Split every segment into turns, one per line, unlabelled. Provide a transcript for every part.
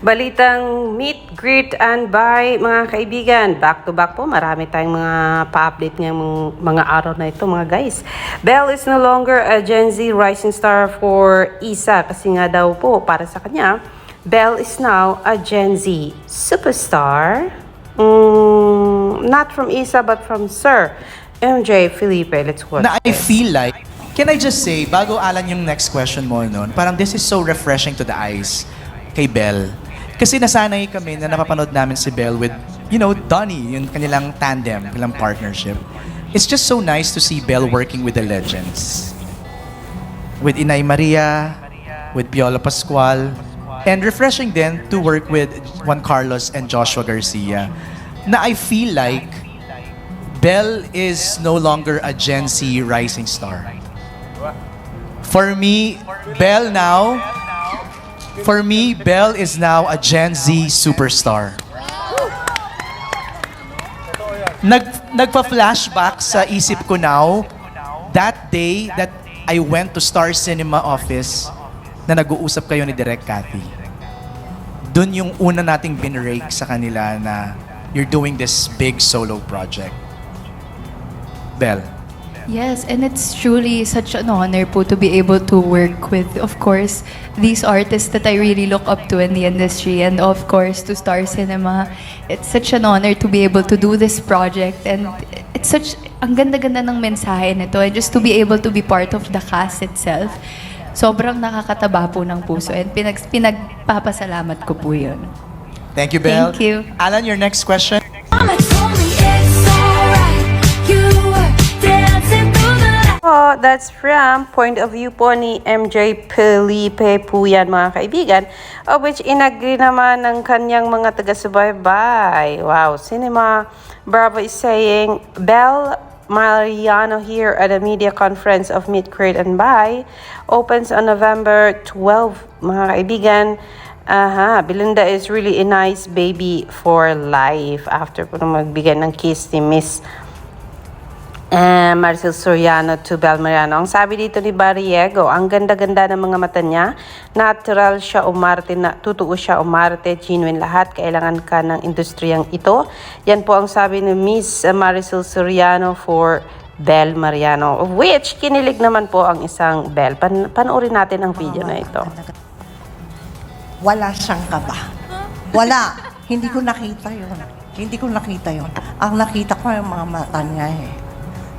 Balitang meet, greet, and buy, mga kaibigan. Back to back po, marami tayong mga pa-update ngayong mga araw na ito, mga guys. Belle is no longer a Gen Z rising star for Isa kasi nga daw po, para sa kanya, Belle is now a Gen Z superstar. Not from Isa, but from Sir MJ Felipe. Let's watch
Na I
this.
feel like, can I just say, bago Alan yung next question mo noon, parang this is so refreshing to the eyes kay Belle. Kasi nasanay kami na napapanood namin si Belle with, you know, Donnie, yung kanilang tandem, kanilang partnership. It's just so nice to see Belle working with the legends. With Inay Maria, with Piola Pascual, and refreshing then to work with Juan Carlos and Joshua Garcia. Na I feel like Belle is no longer a Gen Z rising star. For me, Belle is now a Gen Z superstar. Nagpa-flashback sa isip ko now, that day that I went to Star Cinema office na nag-uusap kayo ni Direk Cathy. Doon yung una nating binrake sa kanila na you're doing this big solo project. Belle.
Yes, and it's truly such an honor po to be able to work with, of course, these artists that I really look up to in the industry, and of course, to Star Cinema. It's such an honor to be able to do this project, and it's such, ang ganda-ganda ng mensahe nito, and just to be able to be part of the cast itself, sobrang nakakataba po ng puso, and pinagpapasalamat ko po yun.
Thank you, Belle.
Thank you.
Alan, your next question?
That's from point of view po ni MJ Felipe po yan, mga kaibigan, of which inagri naman ng kanyang mga taga-subaybay. Wow, Cinema Bravo is saying, Belle Mariano here at a media conference of Meet, Create, and Buy opens on November 12, mga kaibigan. Belinda is really a nice baby for life after po magbigay ng kiss ni Miss Maricel Soriano to Belle Mariano. Ang sabi dito ni Barriego, ang ganda-ganda ng mga mata niya, natural siya umarte, totoo siya umarte, genuine lahat, kailangan ka ng industriyang ito. Yan po ang sabi ni Miss Maricel Soriano for Belle Mariano, of which kinilig naman po ang isang Belle. Panoorin natin ang video na ito.
Wala siyang kaba. Wala. Hindi ko nakita yun. Hindi ko nakita yun. Ang nakita ko yung mga mata niya eh.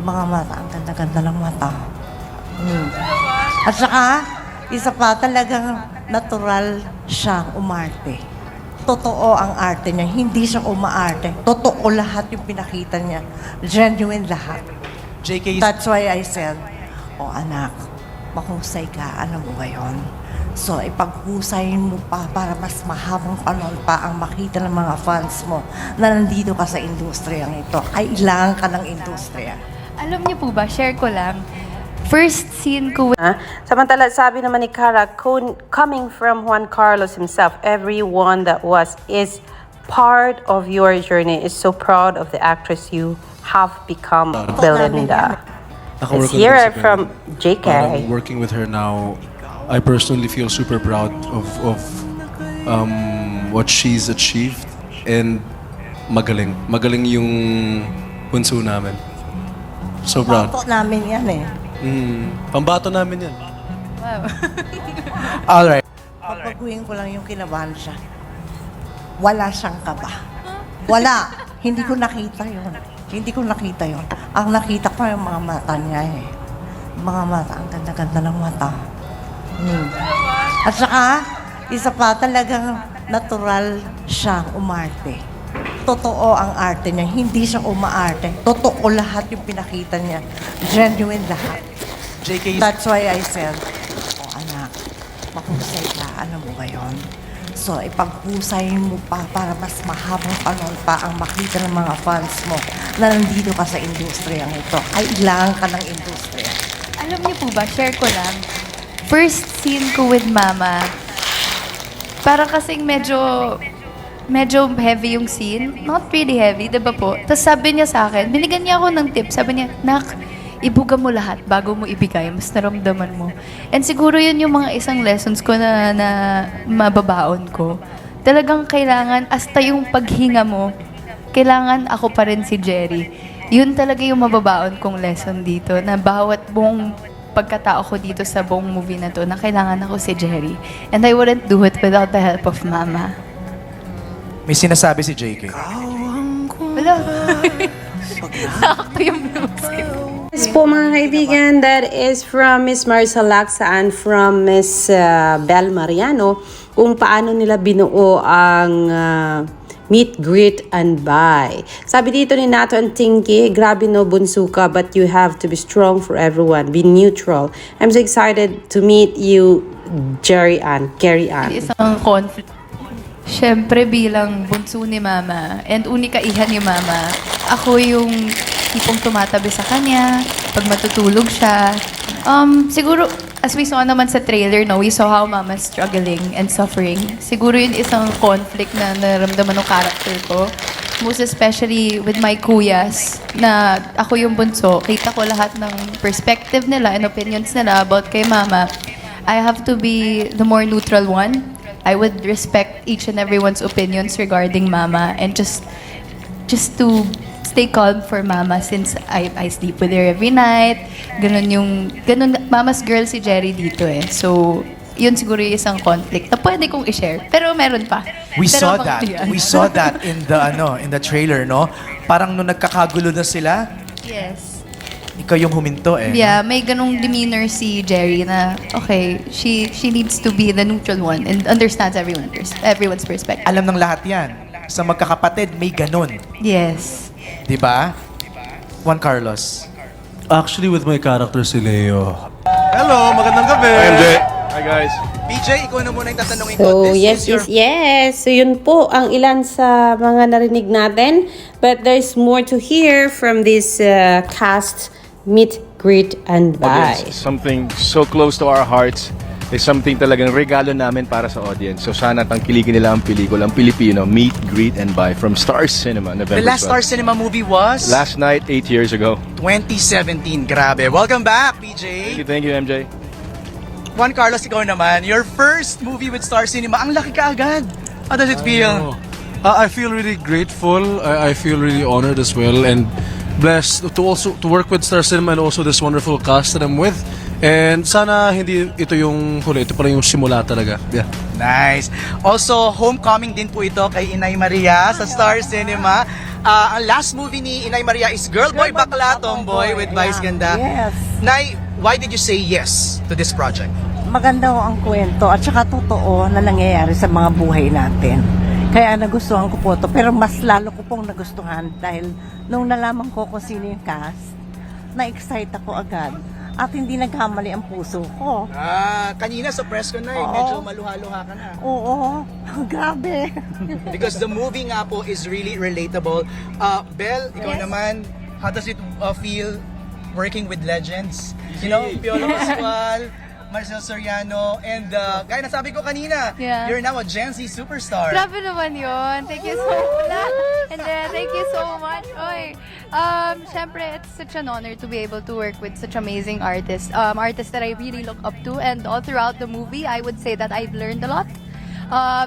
Mga mata, ang ganda-ganda ng mata. At saka, isa pa talagang natural siyang umarte. Totoo ang arte niya, hindi siya umaarte. Totoo lahat yung pinakita niya. Genuine lahat.
JK,
That's why I said, oh anak, mahusay ka, alam mo ba yun? So, ipaghusayin mo pa para mas mahabang panahon pa ang makita ng mga fans mo na nandito ka sa industriyang ito. Kailangan ka ng industriya.
Alam niyo po ba, share ko lang, first scene ko
Samantala, sabi naman ni Cara, coming from Juan Carlos himself, everyone that is part of your journey is so proud of the actress you have become, Belinda. Let's hear it from JK.
Parang working with her now, I personally feel super proud of what she's achieved, and magaling. Magaling yung bunso namin. So proud.
Bato namin yan eh.
Pambato namin yan.
alright.
Pagbaguhin ko lang yung kinabahan siya. Wala siyang kaba. Wala. Hindi ko nakita yun. Hindi ko nakita yun. Ang nakita ko yung mga mata niya eh. Mga mata, ang ganda-ganda ng mata. At saka, isa pa talagang natural siyang umarte. Totoo ang arte niya, hindi siya umaarte. Totoo lahat yung pinakita niya. Genuine lahat.
JK,
That's why I said, oh anak, mahusay ka, alam mo ba yun? So, ipaghusayin mo pa para mas mahabang panahon pa ang makita ng mga fans mo na nandito ka sa industriyang ito. Kailangan ka ng industriya.
Alam niyo po ba, share ko lang, first scene ko with Mama, para kasing medyo heavy yung scene. Not really heavy, diba po? Tapos sabi niya sa akin, binigyan niya ako ng tip. Sabi niya, Nak, ibuga mo lahat bago mo ibigay. Mas naramdaman mo. And siguro yun yung mga isang lessons ko na mababaon ko. talagang kailangan, hasta yung paghinga mo, kailangan ako pa rin si Jerry. Yun talaga yung mababaon kong lesson dito, na bawat buong pagkatao ko dito sa buong movie na to, na kailangan ako si Jerry. And I wouldn't do it without the help of Mama.
May sinasabi si JK.
Wala. Sakto yung music.
Yes po mga kaibigan, that is from Miss Marisa Laksa and from Miss Bel Mariano kung paano nila binuo ang meet, greet, and buy. Sabi dito ni Nato Antingki, grabe no bunso ka, but you have to be strong for everyone. Be neutral. I'm so excited to meet you, Jerry Ann. Carrie Ann.
Isang conflict. Siyempre bilang bunso ni Mama and unika iha ni Mama, ako yung tipong tumatabi sa kanya pag matutulog siya. Siguro, as we saw naman sa trailer, no, we saw how Mama's struggling and suffering. Siguro yun isang conflict na naramdaman ng character ko. Most especially with my kuyas, na ako yung bunso, kita ko lahat ng perspective nila and opinions nila about kay Mama. I have to be the more neutral one. I would respect each and everyone's opinions regarding Mama and just to stay calm for Mama since I sleep with her every night. Ganun, Mama's girl si Jerry dito eh. So, yun siguro yung isang conflict na pwede kong i-share. Pero meron pa.
We
Pero
saw that.
yan.
We saw that in the trailer, no? Parang nung nagkakagulo na sila,
Yes.
ikaw yung huminto eh.
Yeah, may ganung demeanor si Jerry na, okay, she needs to be the neutral one and understands everyone's perspective.
Alam ng lahat yan. Sa magkakapatid, may ganun.
Yes.
Di ba? Juan Carlos.
Actually, with my character si Leo,
Hello, magandang gabi.
Hi, MJ.
Hi guys.
PJ, ikaw na muna yung tatanungin ko.
So, yes. So, yun po ang ilan sa mga narinig natin. But there's more to hear from this cast meet, greet, and buy.
Audience, something so close to our hearts is something talagang regalo namin para sa audience. So sana tangkilikin nila ang pelikula, ang Pilipino, Meet, Greet, and Buy from Stars Cinema, November
The last
12.
Star Cinema movie was?
Last night, 8 years ago.
2017. Grabe. Welcome back, PJ.
Thank you, MJ.
Juan Carlos, ikaw naman. Your first movie with Star Cinema. Ang laki ka agad. How does it feel?
I feel really grateful. I feel really honored as well, and blessed to work with Star Cinema and also this wonderful cast that I'm with. And sana hindi ito yung huli, ito pala yung simula talaga. Yeah.
Nice. Also, homecoming din po ito kay Inay Maria sa Star Cinema. Ang last movie ni Inay Maria is Girl Boy Bakla Tomboy with Vice Ganda.
Yes.
Nay, why did you say yes to this project?
Maganda ho ang kwento at saka totoo na nangyayari sa mga buhay natin. Kaya nagustuhan ko po ito. Pero mas lalo ko pong nagustuhan dahil nung nalaman ko kung sino yung cast, na-excite ako agad. At hindi nagkamali ang puso ko.
Kanina sa press ko na
Oo.
medyo maluha-luha ka na.
Oo, grabe.
Because the movie nga po is really relatable. Belle, ikaw
Yes.
naman, how does it feel working with legends? You know, Piolo Pascual, Marcel Soriano, and gaya na sabi ko kanina,
Yeah.
you're now a Gen Z superstar.
Grabe naman yun. Thank you so much. And then, thank you so much. Oy. Syempre, it's such an honor to be able to work with such amazing artists. Artists that I really look up to. And all throughout the movie, I would say that I've learned a lot.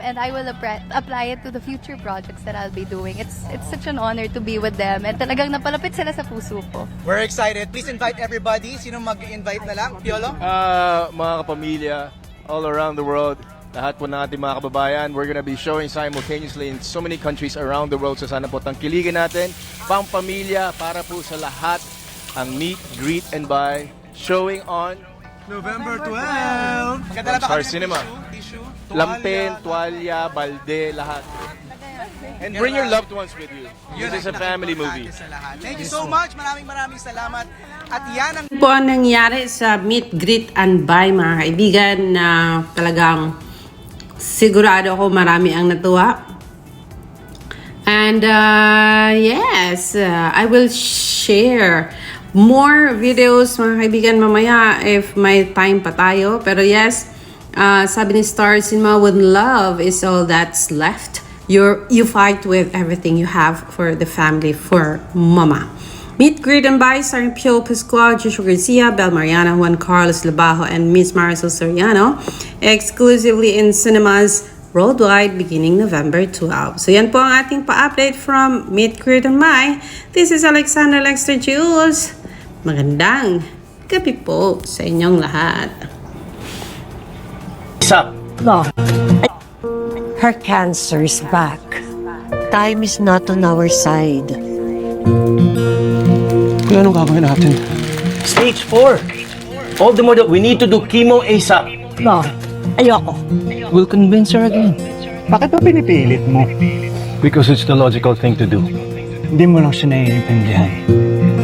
And I will apply it to the future projects that I'll be doing. It's such an honor to be with them. And talagang napalapit sila sa puso ko.
We're excited. Please invite everybody. Sino mag-invite na lang? Piolo?
Mga kapamilya all around the world, lahat po ng ating mga kababayan, we're gonna be showing simultaneously in so many countries around the world. So sana po tangkilikin natin, pang-pamilya, para po sa lahat, ang Meet, Greet, and Buy, showing on
November 12!
Magdala ba
Star
kami ng
Cinema.
Tissue?
Lampin, tuwalya, balde, lahat. And bring your loved ones with you. This is a family movie.
Thank you so much. Maraming salamat. At yan ang
Po ang nangyari sa meet, greet, and buy mga kaibigan na talagang sigurado ako marami ang natuwa. And yes, I will share more videos mga kaibigan mamaya if may time pa tayo. Pero yes, sabi ni Star Cinema, when love is all that's left, you fight with everything you have for the family, for mama. Meet, greet, and buy starring Pio Pascual, Joshua Garcia, Bel Mariana, Juan Carlos Labajo, and Miss Marisol Soriano. Exclusively in cinemas worldwide beginning November 12. So yan po ang ating pa-update from Meet Greet on My. This is Alexandra Lexter Jules. Magandang gabi po sa inyong lahat.
Her cancer's back. Time is not on our side.
Kaya anong gagawin natin?
Stage 4. All the more that we need to do chemo ASAP.
No, ayoko.
We'll convince her again.
Bakit ba pinipilit mo?
Because it's the logical thing to do.
Hindi mo lang siya naiintindihan.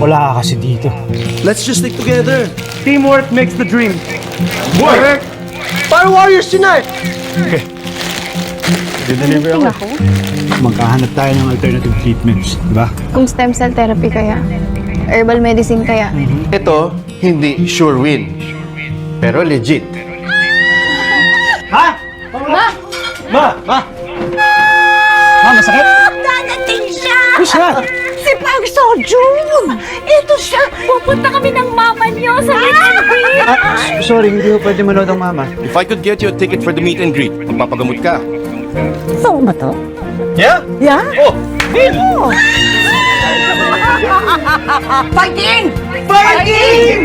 Wala ka kasi dito.
Let's just stick together.
Teamwork makes the dream.
Boy! Para Warriors tonight!
Deliver ako. Magkahanap tayo ng alternative treatments, di ba?
Kung stem cell therapy kaya, herbal medicine kaya.
Ito, hindi sure win. Pero legit. Ha? Ma! Ma! Ma!
Ma, masakit?
Dadating siya!
Who's that?
Si Pang Sojun! Ito siya! Pupunta kami ng mama niyo sa meet and greet!
Sorry, hindi ko pwede manood ang mama.
If I could get you a ticket for the meet and greet, magpapagamot ka.
So ba to?
Yeah?
Yeah?
Oh!
Fighting! Fighting!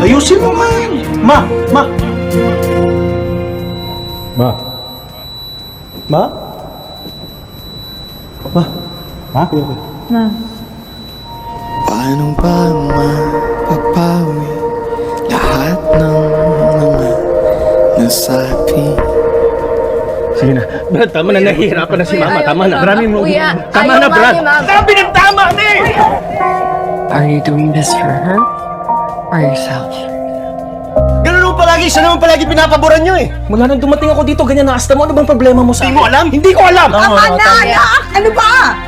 Ayusin mo man! Ma! Ma!
Ma.
Ma? Ma?
Ma?
Paano ba mapapawi lahat ng mga nasabi?
Sige na. Brad, tama na. Nahihirapan na si Mama. Tama na.
Marami mo.
Tama na, Brad. Sabi ng tama, ne!
Are you doing this for her or yourself?
Ganun mo palagi. Siya naman palagi pinapaboran nyo eh. Mula nang dumating ako dito, ganyan na asta mo. Ano bang problema mo sa akin? Hindi mo alam? Hindi ko alam!
Tama na, anak! Ano ba?